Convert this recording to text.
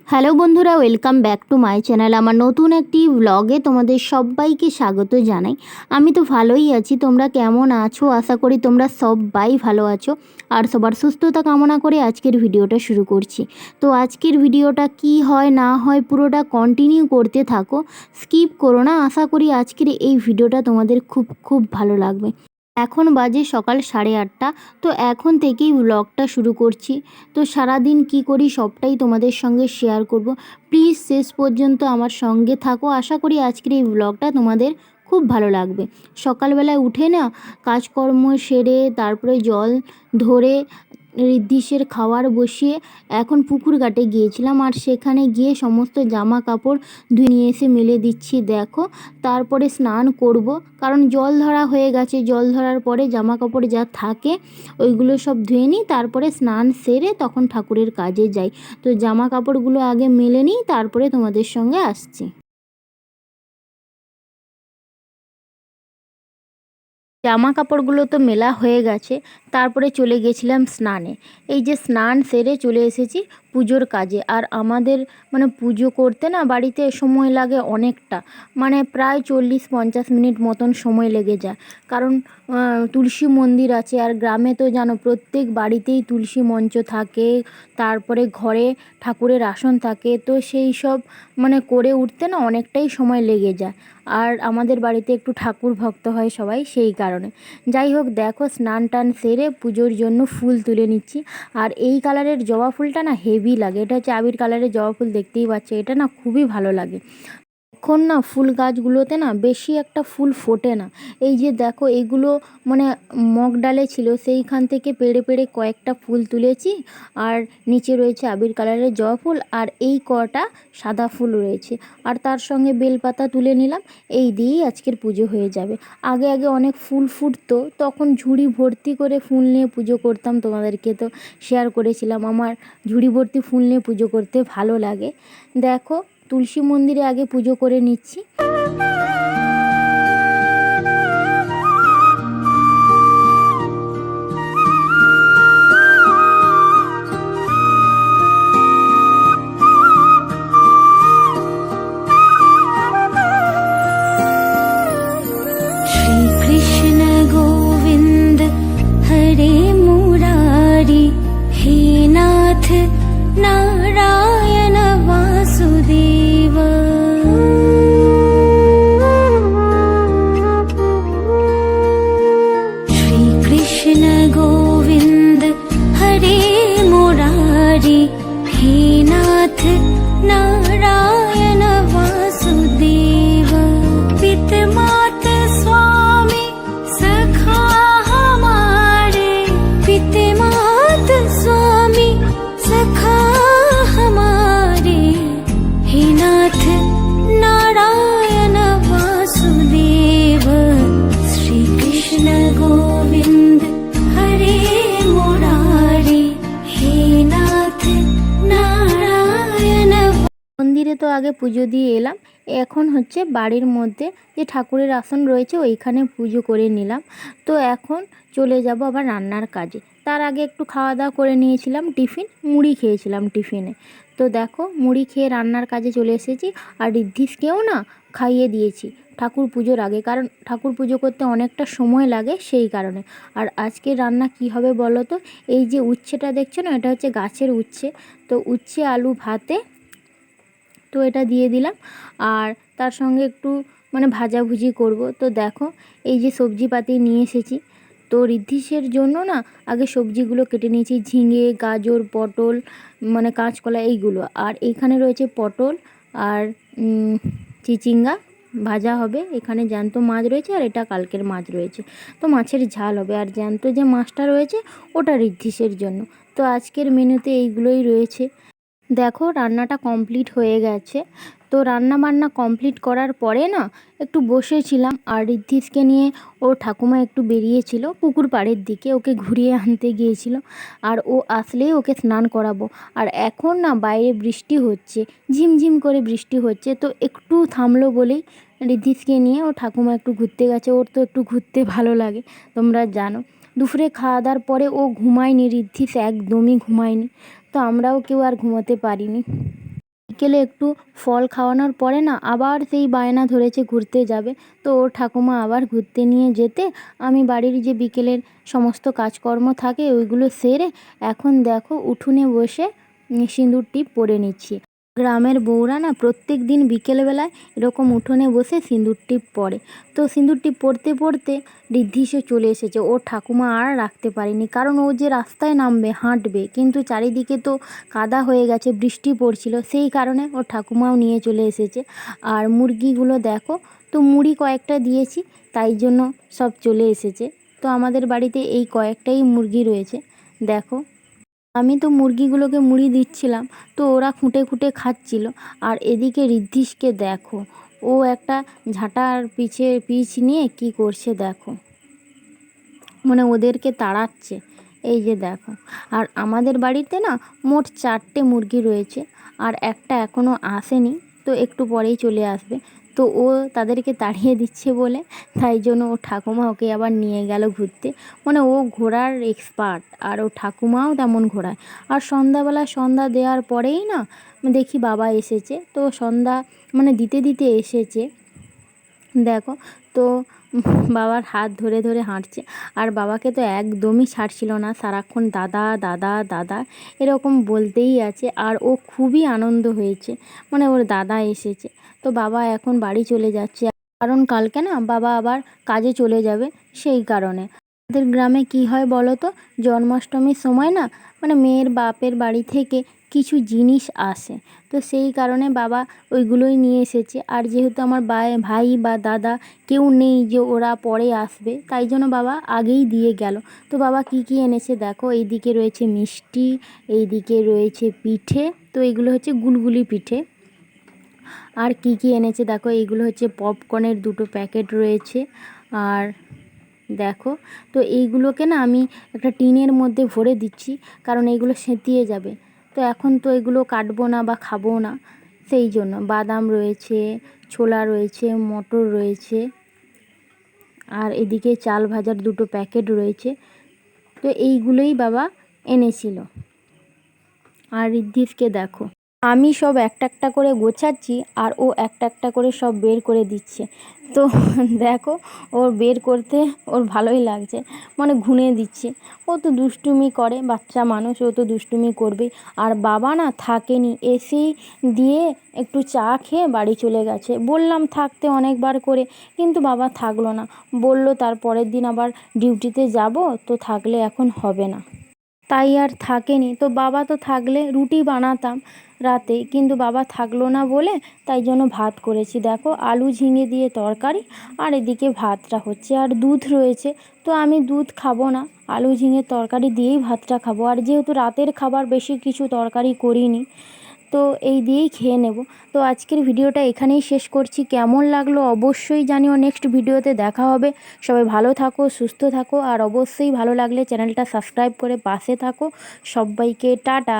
Hello বন্ধুরা, welcome back to my channel. আমার নতুন একটি ব্লগে তোমাদের সবাইকে স্বাগত জানাই। আমি তো ভালোই আছি, তোমরা কেমন আছো? আশা করি তোমরা সবাই ভালো আছো আর সবার সুস্থতা কামনা করে আজকের ভিডিওটা শুরু করছি। তো আজকের ভিডিওটা কি হয় না হয় পুরোটা কন্টিনিউ করতে থাকো, স্কিপ করো না। আশা করি আজকের এই ভিডিওটা তোমাদের খুব খুব ভালো লাগবে। এখন বাজে সকাল 8:30। তো এখন থেকেই ব্লগটা শুরু করছি। তো সারাদিন কি করি সবটাই তোমাদের সঙ্গে শেয়ার করব। প্লিজ শেষ পর্যন্ত আমার সঙ্গে থাকো। আশা করি আজকের এই ব্লগটা তোমাদের খুব ভালো লাগবে। সকালবেলায় উঠে না কাজকর্ম সেরে তারপরে জল ধরে ঋদ্ধিসের খাবার বসিয়ে এখন পুকুর ঘাটে গিয়েছিলাম, আর সেখানে গিয়ে সমস্ত জামা কাপড় ধুয়ে নিয়ে এসে মেলে দিচ্ছি। দেখো, তারপরে স্নান করব, কারণ জল ধরা হয়ে গেছে। জল ধরার পরে জামা কাপড় যা থাকে ওইগুলো সব ধুয়ে নিই, তারপরে স্নান সেরে তখন ঠাকুরের কাজে যাই। তো জামা কাপড়গুলো আগে মেলে নিই, তারপরে তোমাদের সঙ্গে আসছি। জামা কাপড়গুলো তো মেলা হয়ে গেছে, তারপরে চলে গেছিলাম স্নানে। এই যে স্নান সেরে চলে এসেছি পুজোর কাজে। আর আমাদের পুজো করতে না বাড়িতে সময় লাগে অনেকটা, প্রায় 40-50 মিনিট মতন সময় লেগে যায়। কারণ তুলসী মন্দির আছে, আর গ্রামে তো জানো প্রত্যেক বাড়িতেই তুলসী মঞ্চ থাকে, তারপরে ঘরে ঠাকুরের আসন থাকে। তো সেই সব করে উঠতে না অনেকটাই সময় লেগে যায়। আর আমাদের বাড়িতে একটু ঠাকুর ভক্ত হয় সবাই, সেই কারণে। যাই হোক, দেখো স্নান টান সেরে পুজোর জন্য ফুল তুলে নিচ্ছি। আর এই কালারের জবা ফুলটা না হেভি লাগে। এটা হচ্ছে আবির কালারের জবা ফুল, দেখতেই পাচ্ছ। এটা না খুবই ভালো লাগে। এখন না ফুল গাছগুলোতে না বেশি একটা ফুল ফোটে না। এই যে দেখো, এগুলো মগ ডালে ছিল, সেইখান থেকে পেড়ে পেড়ে কয়েকটা ফুল তুলেছি। আর নিচে রয়েছে আবির কালারের জবা ফুল, আর এই কটা সাদা ফুল রয়েছে। আর তার সঙ্গে বেলপাতা তুলে নিলাম। এই দিয়েই আজকের পুজো হয়ে যাবে। আগে আগে অনেক ফুল ফুটতো, তখন ঝুড়ি ভর্তি করে ফুল নিয়ে পুজো করতাম। তোমাদেরকে তো শেয়ার করেছিলাম আমার ঝুড়ি ভর্তি ফুল নিয়ে পুজো করতে ভালো লাগে। দেখো, তুলসী মন্দিরে আগে পুজো করে নিচ্ছি। श्रीकृष्ण गोविंद हरे मुरारी, हे नाथ नारायण वासुदेव। श्रीकृष्ण गोविंद हरे मुरारी, हे नाथ नारायण वासुदेव। पितमात स्वामी सखा हमारे, पितमात स्वामी सखा हमारे, हे नाथ नारायण वासुदेव। श्री कृष्ण गोविंद हरे मुरारी, हे नाथ नारायण। মন্দিরে তো আগে পুজো দিয়ে এলাম। এখন হচ্ছে বাড়ির মধ্যে যে ঠাকুরের আসন রয়েছে ওইখানে পুজো করে নিলাম। তো এখন চলে যাব আবার রান্নার কাজে। তার আগে একটু খাওয়া দাওয়া করে নিয়েছিলাম, মুড়ি খেয়েছিলাম টিফিনে। তো দেখো, মুড়ি খেয়ে রান্নার কাজে চলে এসেছি। আর ঋদ্ধিসকেও না খাইয়ে দিয়েছি ঠাকুর পুজোর আগে, কারণ ঠাকুর পুজো করতে অনেকটা সময় লাগে, সেই কারণে। আর আজকে রান্না কি হবে বলো তো? এই যে উচ্ছেটা দেখছো না, এটা হচ্ছে গাছের উচ্ছে। তো উচ্ছে আলু ভাতে, তো এটা দিয়ে দিলাম। আর তার সঙ্গে একটু ভাজাভুজি করব। তো দেখো, এই যে সবজিপাতি নিয়ে এসেছি। তো ঋদ্ধিসের জন্য না আগে সবজিগুলো কেটে নিয়েছি, ঝিঙে, গাজর, পটল, কাঁচকলা এইগুলো। আর এইখানে রয়েছে পটল আর চিচিঙ্গা ভাজা হবে। এখানে জ্যান্ত মাছ রয়েছে, আর এটা কালকের মাছ রয়েছে। তো মাছের ঝাল হবে। আর জ্যান্ত যে মাছটা রয়েছে ওটা ঋদ্ধিসের জন্য। তো আজকের মেনুতে এইগুলোই রয়েছে। দেখো, রান্নাটা কমপ্লিট হয়ে গেছে। তো রান্না বান্না কমপ্লিট করার পরে না একটু বসেছিলাম। আর ঋদ্ধিসকে নিয়ে ওর ঠাকুমা একটু বেরিয়েছিল পুকুর পাড়ের দিকে, ওকে ঘুরিয়ে আনতে গিয়েছিল। আর ও আসলেই ওকে স্নান করাবো। আর এখন না বাইরে বৃষ্টি হচ্ছে, ঝিমঝিম করে বৃষ্টি হচ্ছে। তো একটু থামলো বলেই ঋদ্ধিসকে নিয়ে ও ঠাকুমা একটু ঘুরতে গেছে। ওর তো একটু ঘুরতে ভালো লাগে, তোমরা জানো। দুপুরে খাওয়া দাওয়ার পরে ও ঘুমায়নি, ঋদ্ধিস একদমই ঘুমায়নি। তো আমরাও কেউ আর ঘুমোতে পারিনি। বিকেলে একটু ফল খাওয়ানোর পরে না আবার সেই বায়না ধরেছে ঘুরতে যাবে। তো ওর ঠাকুমা আবার ঘুরতে নিয়ে যেতে আমি বাড়ির যে বিকেলের সমস্ত কাজকর্ম থাকে ওইগুলো সেরে এখন দেখো উঠোনে বসে সিঁদুর টিপ পরে নিচ্ছি। গ্রামের বউরা না প্রত্যেক দিন বিকেলবেলায় এরকম উঠোনে বসে সিঁদুর টিপ পরে। তো সিঁদুর টিপ পরতে পরতে ঋদ্ধিসও চলে এসেছে। ওর ঠাকুমা আর রাখতে পারেনি, কারণ ও যে রাস্তায় নামবে হাঁটবে, কিন্তু চারিদিকে তো কাদা হয়ে গেছে, বৃষ্টি পড়ছিল, সেই কারণে ওর ঠাকুমাও নিয়ে চলে এসেছে। আর মুরগিগুলো দেখো, তো মুড়ি কয়েকটা দিয়েছি তাই জন্য সব চলে এসেছে। তো আমাদের বাড়িতে এই কয়েকটাই মুরগি রয়েছে। দেখো আমি তো মুরগিগুলোকে মুড়ি দিচ্ছিলাম, তো ওরা খুঁটে খুঁটে খাচ্ছিল। আর এদিকে ঋদ্ধিসকে দেখো, ও একটা ঝাঁটার পিচ নিয়ে কি করছে দেখো, মানে ওদেরকে তাড়াচ্ছে। এই যে দেখো, আর আমাদের বাড়িতে না মোট 4টে মুরগি রয়েছে, আর একটা এখনও আসেনি, তো একটু পরেই চলে আসবে। তো ও তাদেরকে তাড়িয়ে দিচ্ছে বলে তাই জন্য ও ঠাকুমা ওকে আবার নিয়ে গেল ঘুরতে। মানে ও ঘোড়ার এক্সপার্ট, আর ও ঠাকুমাও তেমন ঘোরায়। আর সন্ধ্যা দেওয়ার পরেই না দেখি বাবা এসেছে, তো সন্ধ্যা মানে দিতে দিতে এসেছে দেখো। তো বাবার হাত ধরে ধরে হাঁটছে, আর বাবাকে তো একদমই ছাড়ছিল না, সারাক্ষণ দাদা দাদা দাদা এরকম বলতেই আছে। আর ও খুবই আনন্দ হয়েছে, মানে ওর দাদা এসেছে। তো বাবা এখন বাড়ি চলে যাচ্ছে, কারণ কালকে না বাবা আবার কাজে চলে যাবে, সেই কারণে। আমাদের গ্রামে কি হয় বলো তো, জন্মাষ্টমীর সময় না মানে মেয়ের বাপের বাড়ি থেকে কিছু জিনিস আসে, তো সেই কারণে বাবা ওইগুলোই নিয়ে এসেছে। আর যেহেতু আমার ভাই বা দাদা কেউ নেই যে ওরা পরে আসবে, তাই জন্য বাবা আগেই দিয়ে গেল। তো বাবা কি কি এনেছে দেখো, এইদিকে রয়েছে মিষ্টি, এইদিকে রয়েছে পিঠে, তো এইগুলো হচ্ছে গুলগুলি পিঠে। আর কি কি এনেছে দেখো, এইগুলো হচ্ছে পপকর্নের 2টো প্যাকেট রয়েছে। আর দেখো, তো এইগুলোকে না আমি একটা টিনের মধ্যে ভরে দিচ্ছি, কারণ এইগুলো সেঁতিয়ে যাবে। তো এখন তো এগুলো কাটবো না বা খাবো না, সেই জন্য। বাদাম রয়েছে, ছোলা রয়েছে, মটর রয়েছে, আর এদিকে চাল ভাজার 2টো প্যাকেট রয়েছে। তো এইগুলোই বাবা এনেছিল। আর ঋদ্ধিসকে দেখো, আমি সব একটা একটা করে গোছাচ্ছি, আর ও একটা একটা করে সব বের করে দিচ্ছে। তো দেখো, ওর বের করতে ওর ভালোই লাগছে, মানে গুনে দিচ্ছে। ও তো দুষ্টুমি করে, বাচ্চা মানুষ, ও তো দুষ্টুমি করবেই। আর বাবা না থাকেনি, এসেই দিয়ে একটু চা খেয়ে বাড়ি চলে গেছে। বললাম থাকতে অনেকবার করে, কিন্তু বাবা থাকলো না, বলল তার পরের দিন আবার ডিউটিতে যাব, তো থাকলে এখন হবে না, তাই আর থাকেনি। তো বাবা তো থাকলে রুটি বানাতাম রাতে, কিন্তু বাবা থাকলো না বলে তাই জন্য ভাত করেছি। দেখো আলু ঝিঙে দিয়ে তরকারি, আর এদিকে ভাতটা হচ্ছে, আর দুধ রয়েছে। তো আমি দুধ খাবো না, আলু ঝিঙের তরকারি দিয়েই ভাতটা খাবো। আর যেহেতু রাতের খাবার বেশি কিছু তরকারি করিনি, তো এই দিয়েই খেয়ে নেব। তো আজকের ভিডিওটা এখানেই শেষ করছি। কেমন লাগলো অবশ্যই জানিও। নেক্সট ভিডিওতে দেখা হবে। সবাই ভালো থাকো, সুস্থ থাকো, আর অবশ্যই ভালো লাগলে চ্যানেলটা সাবস্ক্রাইব করে পাশে থাকো। সবাইকে টাটা।